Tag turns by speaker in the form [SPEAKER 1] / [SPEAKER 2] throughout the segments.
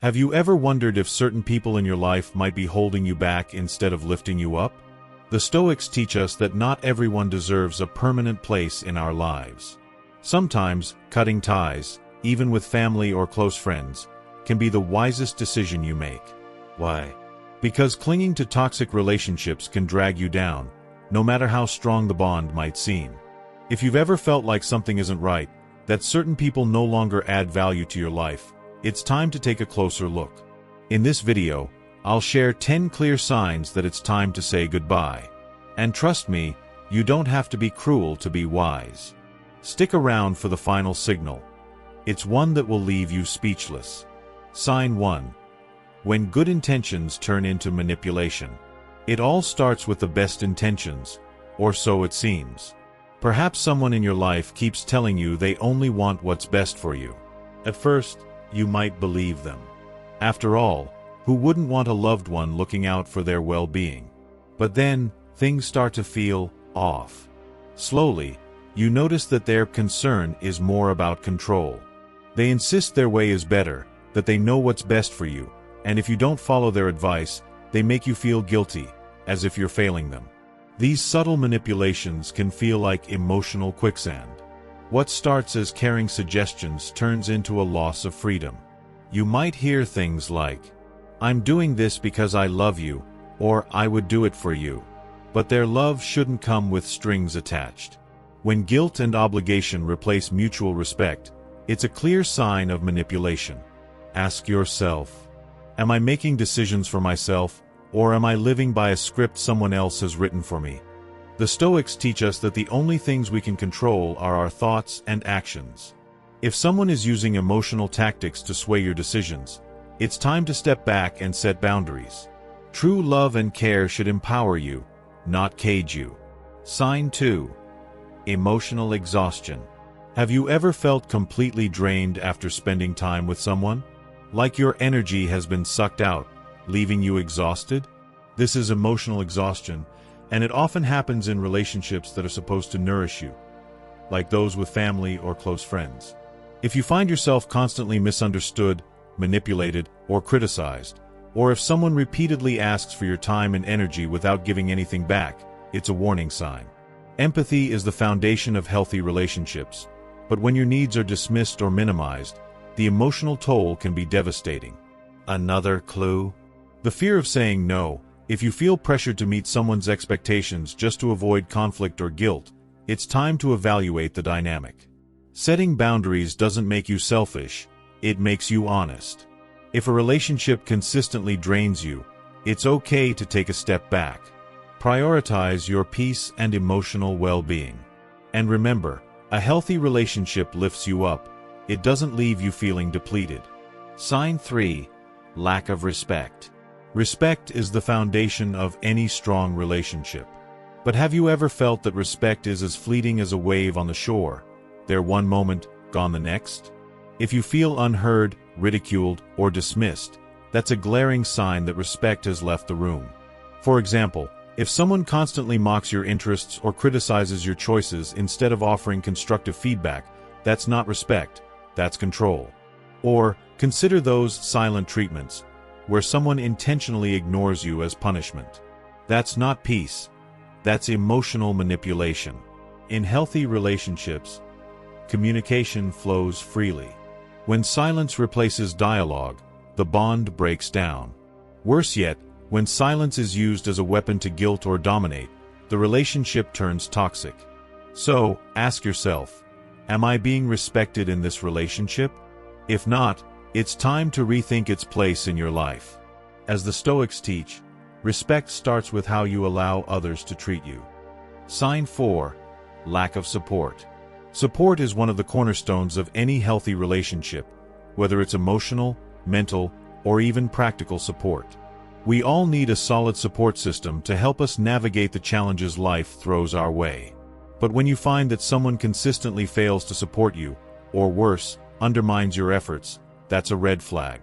[SPEAKER 1] Have you ever wondered if certain people in your life might be holding you back instead of lifting you up? The Stoics teach us that not everyone deserves a permanent place in our lives. Sometimes, cutting ties, even with family or close friends, can be the wisest decision you make. Why? Because clinging to toxic relationships can drag you down, no matter how strong the bond might seem. If you've ever felt like something isn't right, that certain people no longer add value to your life, it's time to take a closer look. In this video, I'll share 10 clear signs that it's time to say goodbye. And trust me, you don't have to be cruel to be wise. Stick around for the final signal. It's one that will leave you speechless. Sign 1. When good intentions turn into manipulation. It all starts with the best intentions, or so it seems. Perhaps someone in your life keeps telling you they only want what's best for you. At first, you might believe them. After all, who wouldn't want a loved one looking out for their well-being? But then, things start to feel off. Slowly, you notice that their concern is more about control. They insist their way is better, that they know what's best for you, and if you don't follow their advice, they make you feel guilty, as if you're failing them. These subtle manipulations can feel like emotional quicksand. What starts as caring suggestions turns into a loss of freedom. You might hear things like, "I'm doing this because I love you," or "I would do it for you." But their love shouldn't come with strings attached. When guilt and obligation replace mutual respect, it's a clear sign of manipulation. Ask yourself, am I making decisions for myself, or am I living by a script someone else has written for me? The Stoics teach us that the only things we can control are our thoughts and actions. If someone is using emotional tactics to sway your decisions, it's time to step back and set boundaries. True love and care should empower you, not cage you. Sign 2. Emotional exhaustion. Have you ever felt completely drained after spending time with someone? Like your energy has been sucked out, leaving you exhausted? This is emotional exhaustion, and it often happens in relationships that are supposed to nourish you, like those with family or close friends. If you find yourself constantly misunderstood, manipulated, or criticized, or if someone repeatedly asks for your time and energy without giving anything back, it's a warning sign. Empathy is the foundation of healthy relationships, but when your needs are dismissed or minimized, the emotional toll can be devastating. Another clue? The fear of saying no. If you feel pressured to meet someone's expectations just to avoid conflict or guilt, it's time to evaluate the dynamic. Setting boundaries doesn't make you selfish, it makes you honest. If a relationship consistently drains you, it's okay to take a step back. Prioritize your peace and emotional well-being. And remember, a healthy relationship lifts you up. It doesn't leave you feeling depleted. Sign 3. Lack of respect. Respect is the foundation of any strong relationship. But have you ever felt that respect is as fleeting as a wave on the shore? There one moment, gone the next? If you feel unheard, ridiculed, or dismissed, that's a glaring sign that respect has left the room. For example, if someone constantly mocks your interests or criticizes your choices instead of offering constructive feedback, that's not respect, that's control. Or, consider those silent treatments, where someone intentionally ignores you as punishment. That's not peace, that's emotional manipulation. In healthy relationships, communication flows freely. When silence replaces dialogue, the bond breaks down. Worse yet, when silence is used as a weapon to guilt or dominate, the relationship turns toxic. So, ask yourself, am I being respected in this relationship? If not, it's time to rethink its place in your life. As the Stoics teach, respect starts with how you allow others to treat you. Sign 4. Lack of support. Support is one of the cornerstones of any healthy relationship, whether it's emotional, mental, or even practical support. We all need a solid support system to help us navigate the challenges life throws our way. But when you find that someone consistently fails to support you, or worse, undermines your efforts, that's a red flag.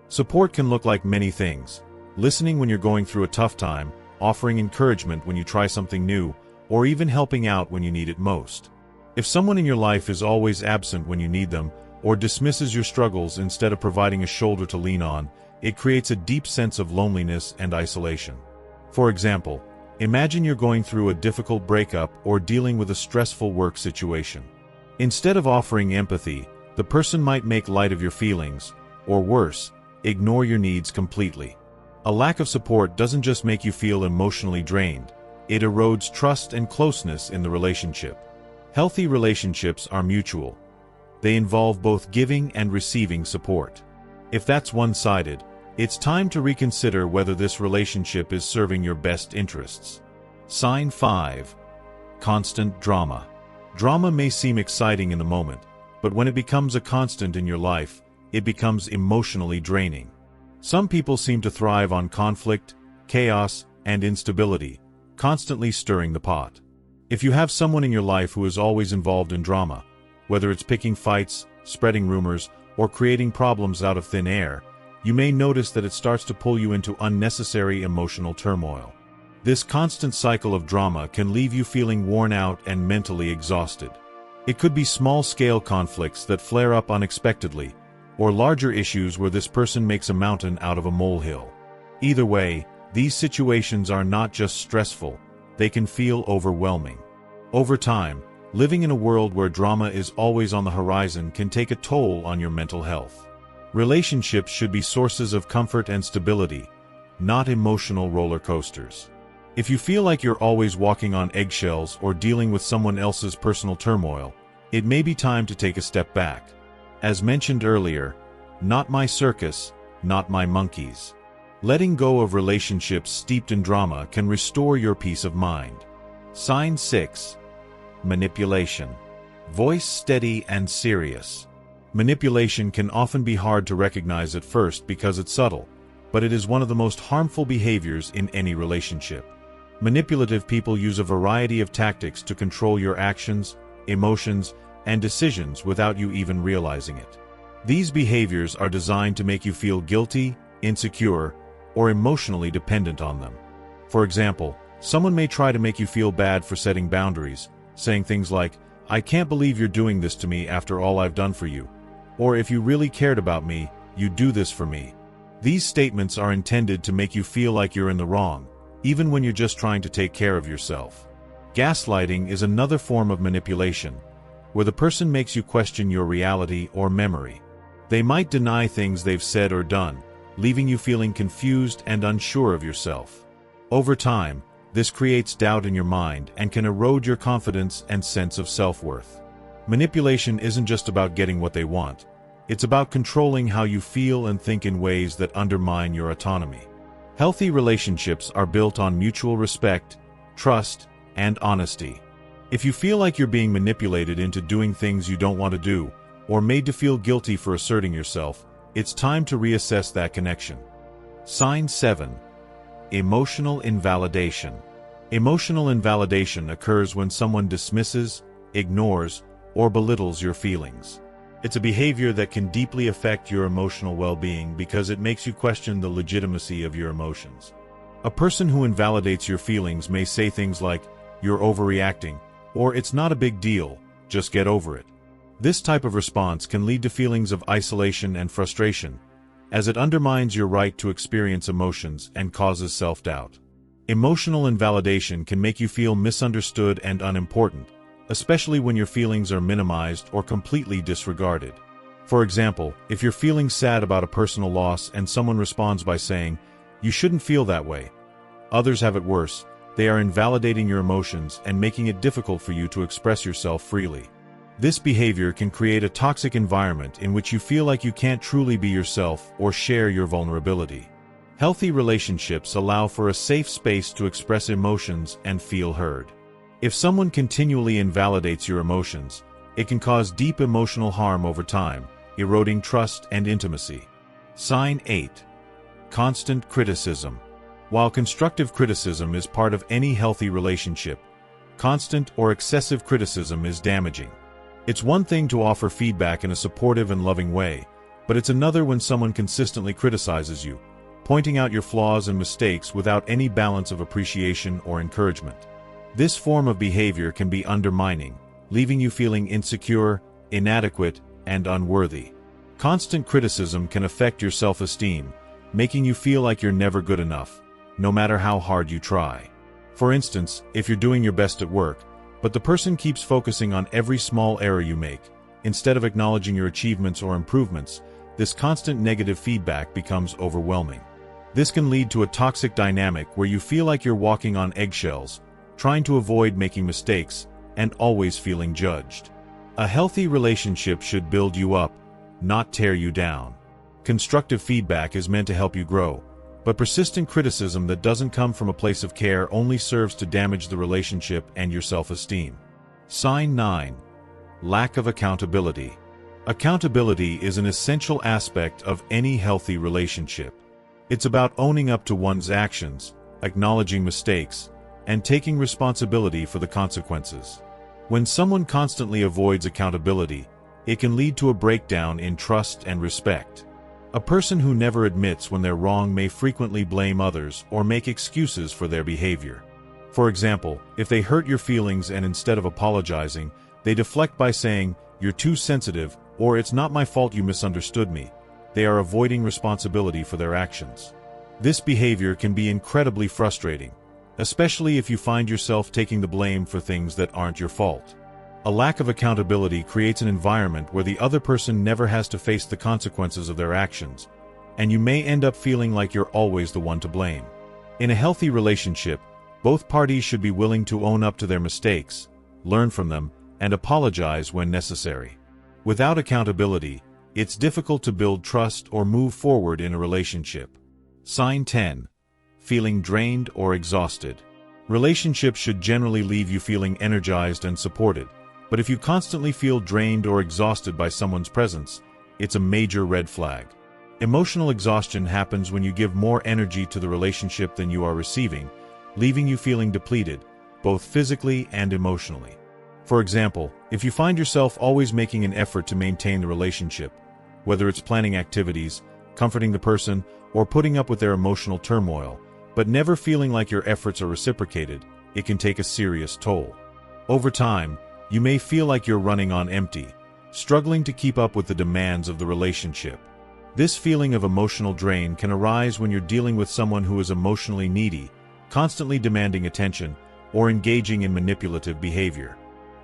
[SPEAKER 1] Support can look like many things: listening when you're going through a tough time, offering encouragement when you try something new, or even helping out when you need it most. If someone in your life is always absent when you need them, or dismisses your struggles instead of providing a shoulder to lean on, it creates a deep sense of loneliness and isolation. For example, imagine you're going through a difficult breakup or dealing with a stressful work situation. Instead of offering empathy, the person might make light of your feelings, or worse, ignore your needs completely. A lack of support doesn't just make you feel emotionally drained, it erodes trust and closeness in the relationship. Healthy relationships are mutual. They involve both giving and receiving support. If that's one-sided, it's time to reconsider whether this relationship is serving your best interests. Sign 5. Constant drama. Drama may seem exciting in the moment, but when it becomes a constant in your life, it becomes emotionally draining. Some people seem to thrive on conflict, chaos, and instability, constantly stirring the pot. If you have someone in your life who is always involved in drama, whether it's picking fights, spreading rumors, or creating problems out of thin air, you may notice that it starts to pull you into unnecessary emotional turmoil. This constant cycle of drama can leave you feeling worn out and mentally exhausted. It could be small-scale conflicts that flare up unexpectedly, or larger issues where this person makes a mountain out of a molehill. Either way, these situations are not just stressful, they can feel overwhelming. Over time, living in a world where drama is always on the horizon can take a toll on your mental health. Relationships should be sources of comfort and stability, not emotional roller coasters. If you feel like you're always walking on eggshells or dealing with someone else's personal turmoil, it may be time to take a step back. As mentioned earlier, not my circus, not my monkeys. Letting go of relationships steeped in drama can restore your peace of mind. Sign 6. Manipulation. Voice steady and serious. Manipulation can often be hard to recognize at first because it's subtle, but it is one of the most harmful behaviors in any relationship. Manipulative people use a variety of tactics to control your actions, emotions, and decisions without you even realizing it. These behaviors are designed to make you feel guilty, insecure, or emotionally dependent on them. For example, someone may try to make you feel bad for setting boundaries, saying things like, "I can't believe you're doing this to me after all I've done for you," or "If you really cared about me, you'd do this for me." These statements are intended to make you feel like you're in the wrong, even when you're just trying to take care of yourself. Gaslighting is another form of manipulation, where the person makes you question your reality or memory. They might deny things they've said or done, leaving you feeling confused and unsure of yourself. Over time, this creates doubt in your mind and can erode your confidence and sense of self-worth. Manipulation isn't just about getting what they want. It's about controlling how you feel and think in ways that undermine your autonomy. Healthy relationships are built on mutual respect, trust, and honesty. If you feel like you're being manipulated into doing things you don't want to do, or made to feel guilty for asserting yourself, it's time to reassess that connection. Sign 7. Emotional invalidation. Emotional invalidation occurs when someone dismisses, ignores, or belittles your feelings. It's a behavior that can deeply affect your emotional well-being because it makes you question the legitimacy of your emotions. A person who invalidates your feelings may say things like, "You're overreacting," or "It's not a big deal, just get over it." This type of response can lead to feelings of isolation and frustration, as it undermines your right to experience emotions and causes self-doubt. Emotional invalidation can make you feel misunderstood and unimportant, especially when your feelings are minimized or completely disregarded. For example, if you're feeling sad about a personal loss and someone responds by saying, "You shouldn't feel that way. Others have it worse," they are invalidating your emotions and making it difficult for you to express yourself freely. This behavior can create a toxic environment in which you feel like you can't truly be yourself or share your vulnerability. Healthy relationships allow for a safe space to express emotions and feel heard. If someone continually invalidates your emotions, it can cause deep emotional harm over time, eroding trust and intimacy. Sign 8. Constant criticism. While constructive criticism is part of any healthy relationship, constant or excessive criticism is damaging. It's one thing to offer feedback in a supportive and loving way, but it's another when someone consistently criticizes you, pointing out your flaws and mistakes without any balance of appreciation or encouragement. This form of behavior can be undermining, leaving you feeling insecure, inadequate, and unworthy. Constant criticism can affect your self-esteem, making you feel like you're never good enough, no matter how hard you try. For instance, if you're doing your best at work, but the person keeps focusing on every small error you make, instead of acknowledging your achievements or improvements, this constant negative feedback becomes overwhelming. This can lead to a toxic dynamic where you feel like you're walking on eggshells, trying to avoid making mistakes, and always feeling judged. A healthy relationship should build you up, not tear you down. Constructive feedback is meant to help you grow, but persistent criticism that doesn't come from a place of care only serves to damage the relationship and your self-esteem. Sign 9. Lack of accountability. Accountability is an essential aspect of any healthy relationship. It's about owning up to one's actions, acknowledging mistakes, and taking responsibility for the consequences. When someone constantly avoids accountability, it can lead to a breakdown in trust and respect. A person who never admits when they're wrong may frequently blame others or make excuses for their behavior. For example, if they hurt your feelings and instead of apologizing, they deflect by saying, "You're too sensitive," or "It's not my fault you misunderstood me," they are avoiding responsibility for their actions. This behavior can be incredibly frustrating, especially if you find yourself taking the blame for things that aren't your fault. A lack of accountability creates an environment where the other person never has to face the consequences of their actions, and you may end up feeling like you're always the one to blame. In a healthy relationship, both parties should be willing to own up to their mistakes, learn from them, and apologize when necessary. Without accountability, it's difficult to build trust or move forward in a relationship. Sign 10. Feeling drained or exhausted. Relationships should generally leave you feeling energized and supported, but if you constantly feel drained or exhausted by someone's presence, it's a major red flag. Emotional exhaustion happens when you give more energy to the relationship than you are receiving, leaving you feeling depleted, both physically and emotionally. For example, if you find yourself always making an effort to maintain the relationship, whether it's planning activities, comforting the person, or putting up with their emotional turmoil, but never feeling like your efforts are reciprocated, it can take a serious toll. Over time, you may feel like you're running on empty, struggling to keep up with the demands of the relationship. This feeling of emotional drain can arise when you're dealing with someone who is emotionally needy, constantly demanding attention, or engaging in manipulative behavior.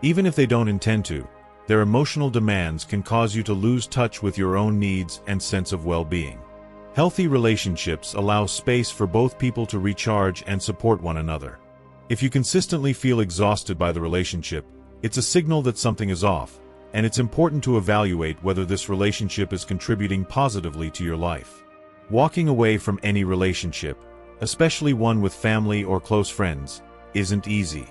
[SPEAKER 1] Even if they don't intend to, their emotional demands can cause you to lose touch with your own needs and sense of well-being. Healthy relationships allow space for both people to recharge and support one another. If you consistently feel exhausted by the relationship, it's a signal that something is off, and it's important to evaluate whether this relationship is contributing positively to your life. Walking away from any relationship, especially one with family or close friends, isn't easy.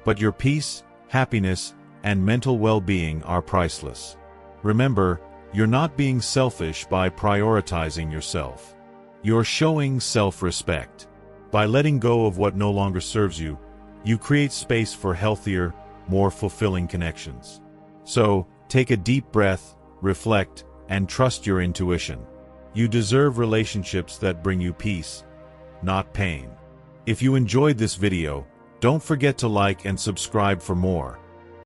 [SPEAKER 1] But your peace, happiness, and mental well-being are priceless. Remember, you're not being selfish by prioritizing yourself. You're showing self-respect. By letting go of what no longer serves you, you create space for healthier, more fulfilling connections. So, take a deep breath, reflect, and trust your intuition. You deserve relationships that bring you peace, not pain. If you enjoyed this video, don't forget to like and subscribe for more.